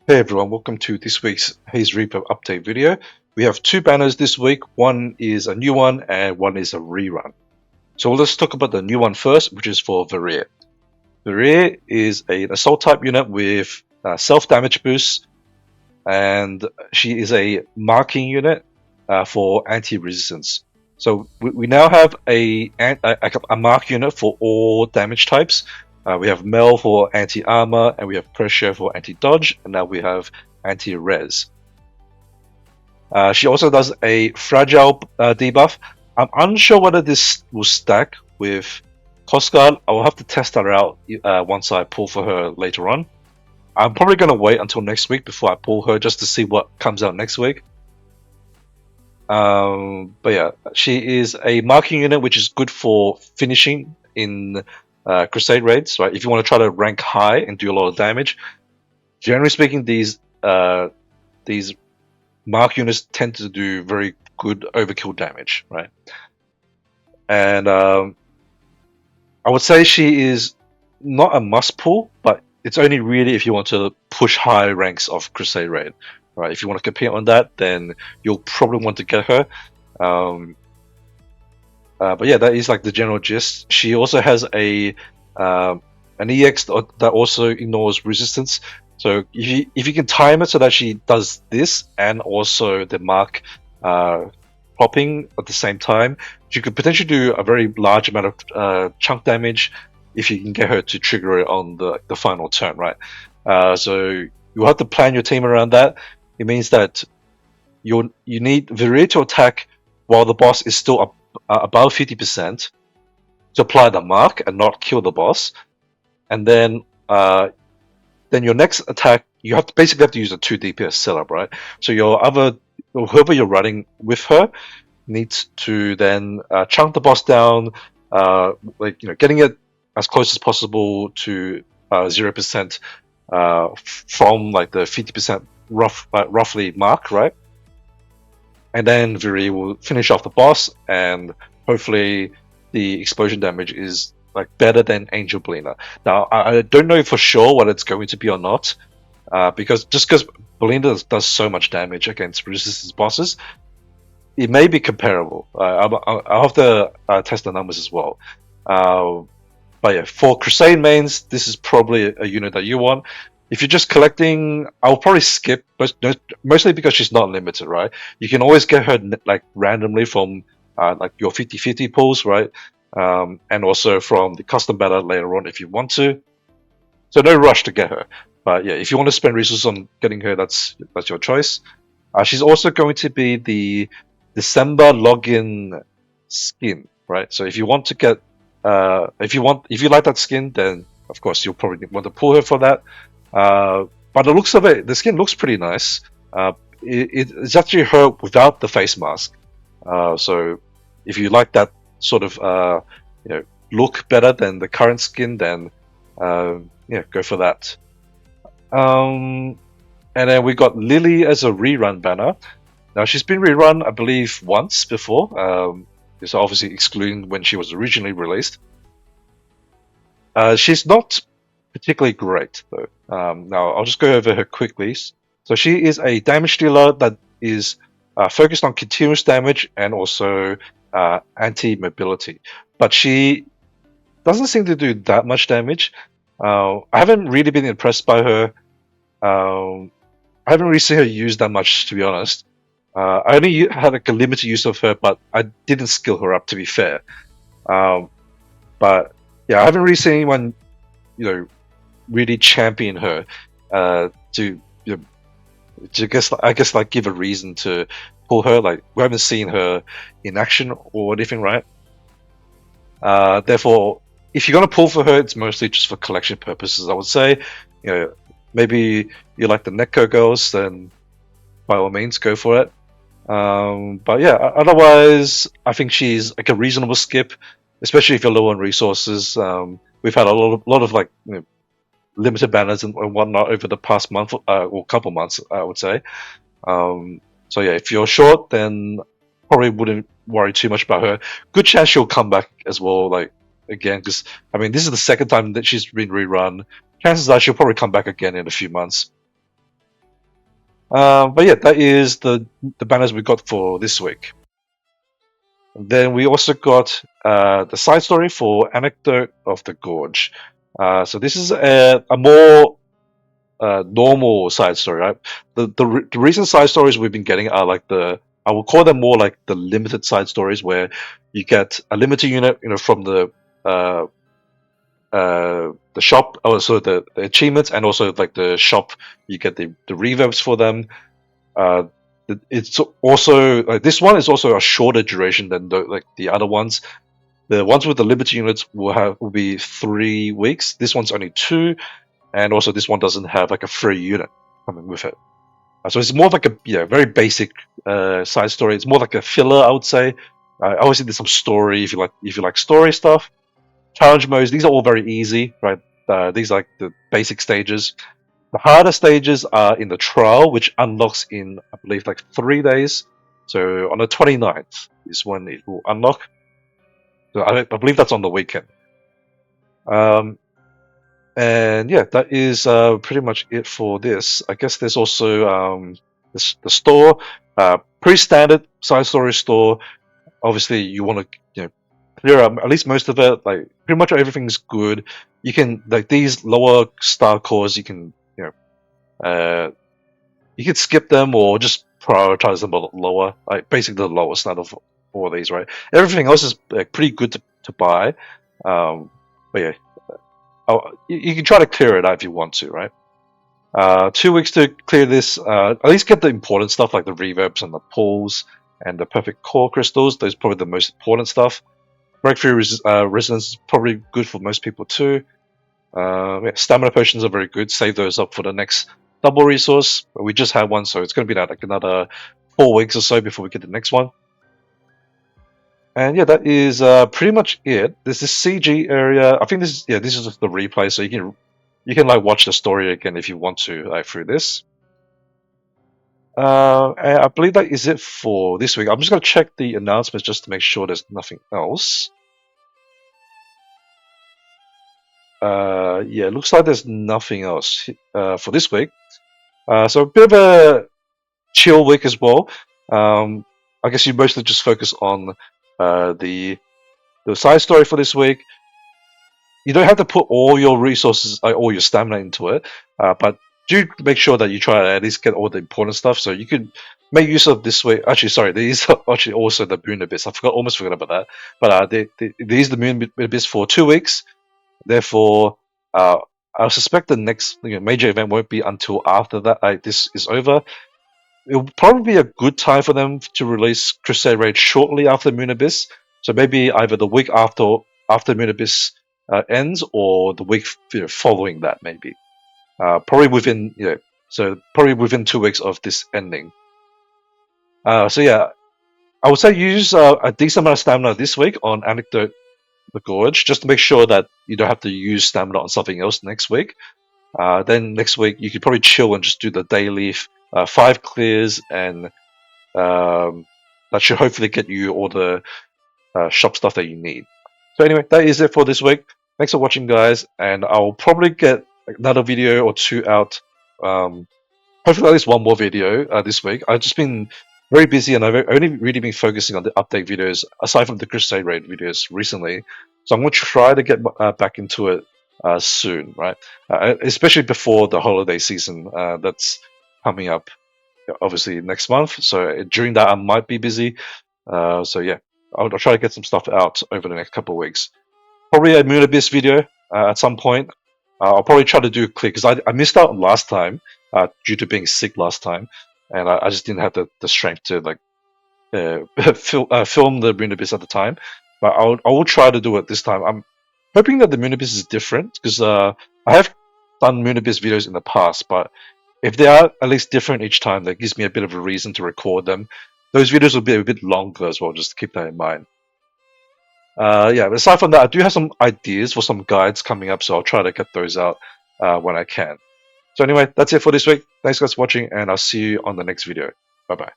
Hey everyone, welcome to this week's Haze Reverb update video. We have two banners this week. One is a new one and one is a rerun. So let's talk about the new one first, which is for Verir. Verir is an assault type unit with self-damage boost, and she is a marking unit for anti-resistance. So we now have a mark unit for all damage types. We have Mel for anti-armor, and we have Precio for anti-dodge, and now we have anti-res. She also does a fragile debuff. I'm unsure whether this will stack with Coast Guard. I will have to test that out once I pull for her later on. I'm probably going to wait until next week before I pull her just to see what comes out next week. But yeah, she is a marking unit which is good for finishing in crusade raids, right? If you want to try to rank high and do a lot of damage, generally speaking, these mark units tend to do very good overkill damage, right? And I would say she is not a must pull, but it's only really if you want to push high ranks of crusade raid, right? If you want to compete on that, then you'll probably want to get her. Um, but yeah, that is like the general gist. She also has an EX that also ignores resistance. So if you can time it so that she does this and also the mark popping at the same time, she could potentially do a very large amount of chunk damage if you can get her to trigger it on the final turn, right? So you have to plan your team around that. It means that you need Verir to attack while the boss is still above 50% to apply the mark and not kill the boss, and then your next attack you basically have to use a 2 DPS setup, right? So whoever you're running with her needs to then chunk the boss down, getting it as close as possible to 0% from like the 50% roughly mark, right? And then Viri will finish off the boss, and hopefully the explosion damage is like better than Angel Belina. Now I don't know for sure what it's going to be or not, because Belina does so much damage against resistance bosses, it may be comparable. I'll have to test the numbers as well. But yeah, for Crusade mains, this is probably a unit that you want. If you're just collecting, I'll probably skip, but mostly because she's not limited, right? You can always get her like randomly from like your 50-50 pulls, right? And also from the custom battle later on if you want to. So no rush to get her. But yeah, if you want to spend resources on getting her, that's your choice. She's also going to be the December login skin, right? So if you want to get, if you like that skin, then of course you'll probably want to pull her for that. By the looks of it, the skin looks pretty nice. It's actually her without the face mask. So if you like that sort of look better than the current skin, then yeah, go for that. And then we got Lily as a rerun banner. Now she's been rerun, I believe, once before. So obviously excluding when she was originally released. She's not particularly great though. Now I'll just go over her quickly. So she is a damage dealer that is focused on continuous damage and also anti-mobility, but she doesn't seem to do that much damage. I haven't really been impressed by her. I haven't really seen her used that much, to be honest. I only had like a limited use of her, but I didn't skill her up, to be fair. But yeah, I haven't really seen anyone, really champion her to I guess like give a reason to pull her. Like we haven't seen her in action or anything, right? Therefore, if you're gonna pull for her, it's mostly just for collection purposes. I would say, maybe you like the Netco girls, then by all means go for it. But yeah, otherwise, I think she's like a reasonable skip, especially if you're low on resources. We've had a lot of like limited banners and whatnot over the past month or couple months, I would say. So yeah, if you're short, then probably wouldn't worry too much about her. Good chance she'll come back as well, like again, because I mean this is the second time that she's been rerun. Chances are she'll probably come back again in a few months. But yeah, that is the banners we got for this week. Then we also got the side story for Anecdote of the Gorge. So this is a more normal side story, right? The recent side stories we've been getting are like I will call them more like the limited side stories, where you get a limited unit, from uh, the shop, also the achievements, and also like the shop, you get the reverbs for them. Uh, it's also like this one is also a shorter duration than the other ones. The ones with the limited units will be 3 weeks. This one's only 2, and also this one doesn't have like a free unit coming with it. So it's more of like a very basic side story. It's more like a filler, I would say. Obviously, there's some story if you like story stuff. Challenge modes, these are all very easy, right? These are like the basic stages. The harder stages are in the trial, which unlocks in, I believe, like 3 days. So on the 29th is when it will unlock. So I believe that's on the weekend. And yeah, that is pretty much it for this. I guess there's also the store, pretty standard side story store. Obviously, you want to clear up at least most of it. Like pretty much everything's good. You can like these lower star cores. You can skip them or just prioritize them a lot lower. Like basically the lowest out of all of these, right? Everything else is pretty good to buy. But yeah, you can try to clear it out if you want to, right? 2 weeks to clear this. At least get the important stuff like the reverbs and the pulls and the perfect core crystals. Those are probably the most important stuff. Breakthrough resonance is probably good for most people too. Yeah, stamina potions are very good. Save those up for the next double resource. We just had one, so it's going to be like another 4 weeks or so before we get the next one. And yeah, that is pretty much it. There's this CG area. I think this is just the replay, so you can like watch the story again if you want to through this. And I believe that is it for this week. I'm just gonna check the announcements just to make sure there's nothing else. Yeah, it looks like there's nothing else for this week. So a bit of a chill week as well. I guess you mostly just focus on the side story for this week. You don't have to put all your resources, all your stamina into it, but do make sure that you try to at least get all the important stuff. So you could make use of this way. Actually, sorry, these are actually also the moon abyss. Almost forgot about that. But these the moon abyss for 2 weeks. Therefore, I suspect the next major event won't be until after that. This is over. It will probably be a good time for them to release Crusade Raid shortly after Moon Abyss. So maybe either the week after Moon Abyss ends, or the week following that, maybe. Probably probably within 2 weeks of this ending. So yeah, I would say use a decent amount of stamina this week on Anecdote the Gorge, just to make sure that you don't have to use stamina on something else next week. Then next week you could probably chill and just do the daily 5 clears, and that should hopefully get you all the shop stuff that you need. So anyway, that is it for this week. Thanks for watching, guys, and I'll probably get another video or 2 out. Hopefully at least one more video this week. I've just been very busy, and I've only really been focusing on the update videos, aside from the Crusade Raid videos recently. So I'm going to try to get back into it soon, right? Especially before the holiday season that's coming up, obviously next month. So during that, I might be busy. So yeah, I'll try to get some stuff out over the next couple of weeks. Probably a Moon Abyss video at some point. I'll probably try to do it quick, because I missed out last time due to being sick last time, and I just didn't have the strength to like film the Moon Abyss at the time. But I will try to do it this time. I'm hoping that the Moon Abyss is different, because I have done Moon Abyss videos in the past, but if they are at least different each time, that gives me a bit of a reason to record them. Those videos will be a bit longer as well, just to keep that in mind. Yeah, but aside from that, I do have some ideas for some guides coming up, so I'll try to get those out when I can. So anyway, that's it for this week. Thanks guys for watching, and I'll see you on the next video. Bye bye.